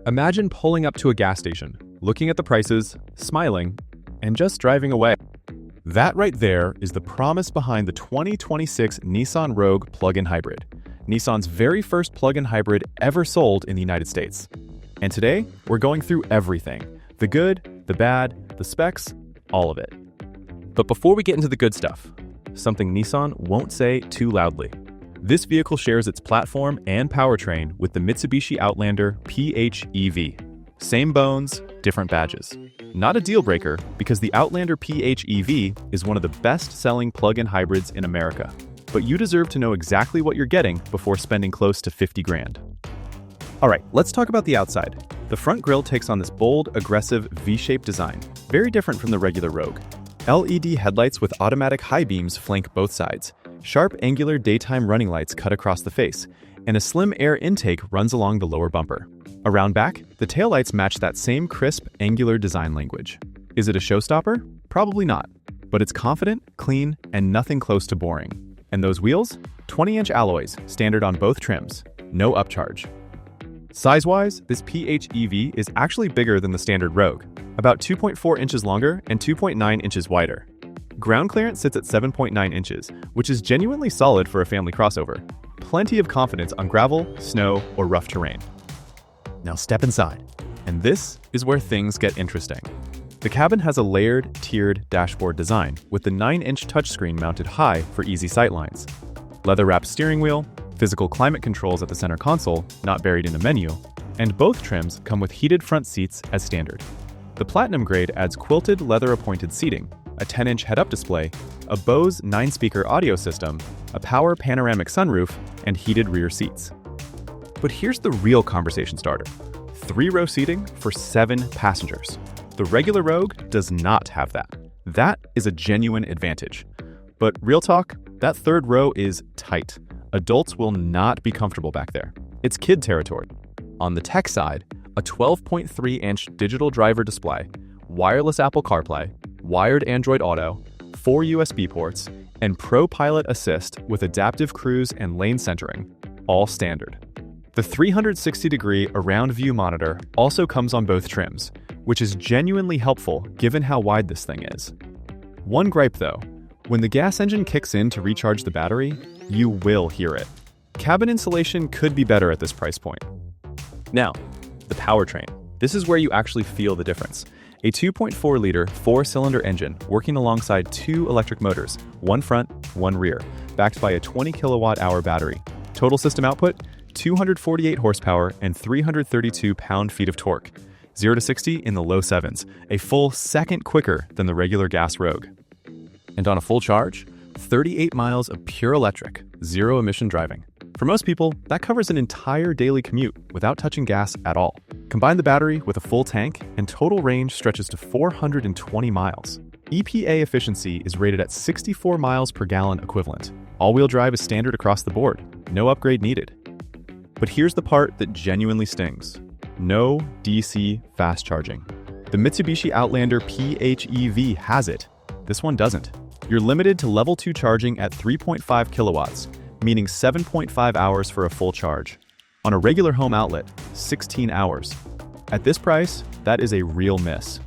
Imagine pulling up to a gas station, looking at the prices, smiling, and just driving away. That right there is the promise behind the 2026 Nissan Rogue Plug-In Hybrid, Nissan's very first plug-in hybrid ever sold in the United States. And today, we're going through everything: the good, the bad, the specs, all of it. But before we get into the good stuff, something Nissan won't say too loudly. This vehicle shares its platform and powertrain with the Mitsubishi Outlander PHEV. Same bones, different badges. Not a deal breaker because the Outlander PHEV is one of the best-selling plug-in hybrids in America. But you deserve to know exactly what you're getting before spending close to 50 grand. All right, let's talk about the outside. The front grille takes on this bold, aggressive V-shaped design, very different from the regular Rogue. LED headlights with automatic high beams flank both sides. Sharp angular daytime running lights cut across the face, and a slim air intake runs along the lower bumper. Around back, the taillights match that same crisp, angular design language. Is it a showstopper? Probably not. But it's confident, clean, and nothing close to boring. And those wheels? 20-inch alloys, standard on both trims. No upcharge. Size-wise, this PHEV is actually bigger than the standard Rogue, about 2.4 inches longer and 2.9 inches wider. Ground clearance sits at 7.9 inches, which is genuinely solid for a family crossover. Plenty of confidence on gravel, snow, or rough terrain. Now step inside, and this is where things get interesting. The cabin has a layered, tiered dashboard design with the 9-inch touchscreen mounted high for easy sightlines. Leather-wrapped steering wheel, physical climate controls at the center console, not buried in a menu, and both trims come with heated front seats as standard. The Platinum grade adds quilted leather-appointed seating, a 10-inch head-up display, a Bose 9-speaker audio system, a power panoramic sunroof, and heated rear seats. But here's the real conversation starter: 3-row seating for 7 passengers. The regular Rogue does not have that. That is a genuine advantage. But real talk, that third row is tight. Adults will not be comfortable back there. It's kid territory. On the tech side, a 12.3-inch digital driver display, wireless Apple CarPlay, wired Android Auto, 4 USB ports, and Pro Pilot Assist with adaptive cruise and lane centering, all standard. The 360-degree around view monitor also comes on both trims, which is genuinely helpful given how wide this thing is. One gripe though: when the gas engine kicks in to recharge the battery, you will hear it. Cabin insulation could be better at this price point. Now, the powertrain. This is where you actually feel the difference. A 2.4-liter 4-cylinder engine working alongside 2 electric motors, one front, one rear, backed by a 20 kilowatt-hour battery. Total system output: 248 horsepower and 332 pound-feet of torque. 0 to 60 in the low 7s, a full second quicker than the regular gas Rogue. And on a full charge, 38 miles of pure electric, zero-emission driving. For most people, that covers an entire daily commute without touching gas at all. Combine the battery with a full tank, and total range stretches to 420 miles. EPA efficiency is rated at 64 miles per gallon equivalent. All-wheel drive is standard across the board. No upgrade needed. But here's the part that genuinely stings: no DC fast charging. The Mitsubishi Outlander PHEV has it. This one doesn't. You're limited to level 2 charging at 3.5 kilowatts, meaning 7.5 hours for a full charge. On a regular home outlet, 16 hours. At this price, that is a real miss.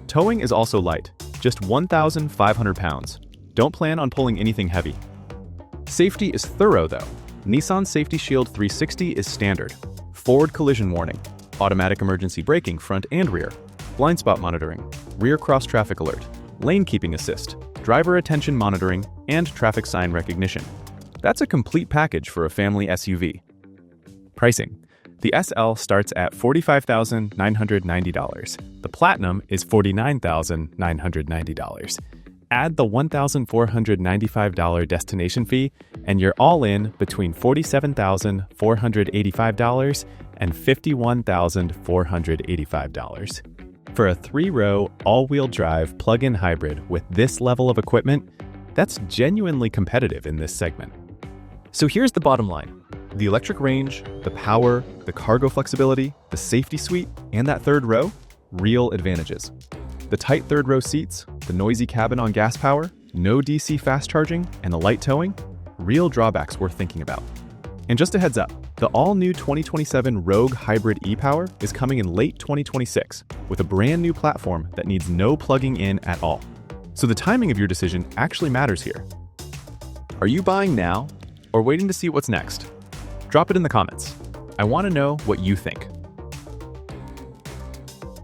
Towing is also light, just 1,500 pounds. Don't plan on pulling anything heavy. Safety is thorough though. Nissan Safety Shield 360 is standard. Forward collision warning, automatic emergency braking front and rear, blind spot monitoring, rear cross traffic alert, lane keeping assist, driver attention monitoring, and traffic sign recognition. That's a complete package for a family SUV. Pricing. The SL starts at $45,990. The Platinum is $49,990. Add the $1,495 destination fee, and you're all in between $47,485 and $51,485. For a 3-row, all-wheel drive plug-in hybrid with this level of equipment, that's genuinely competitive in this segment. So here's the bottom line. The electric range, the power, the cargo flexibility, the safety suite, and that third row, real advantages. The tight third row seats, the noisy cabin on gas power, no DC fast charging, and the light towing, real drawbacks worth thinking about. And just a heads up, The all-new 2027 Rogue Hybrid e-Power is coming in late 2026 with a brand new platform that needs no plugging in at all. So the timing of your decision actually matters here. Are you buying now or waiting to see what's next? Drop it in the comments. I want to know what you think.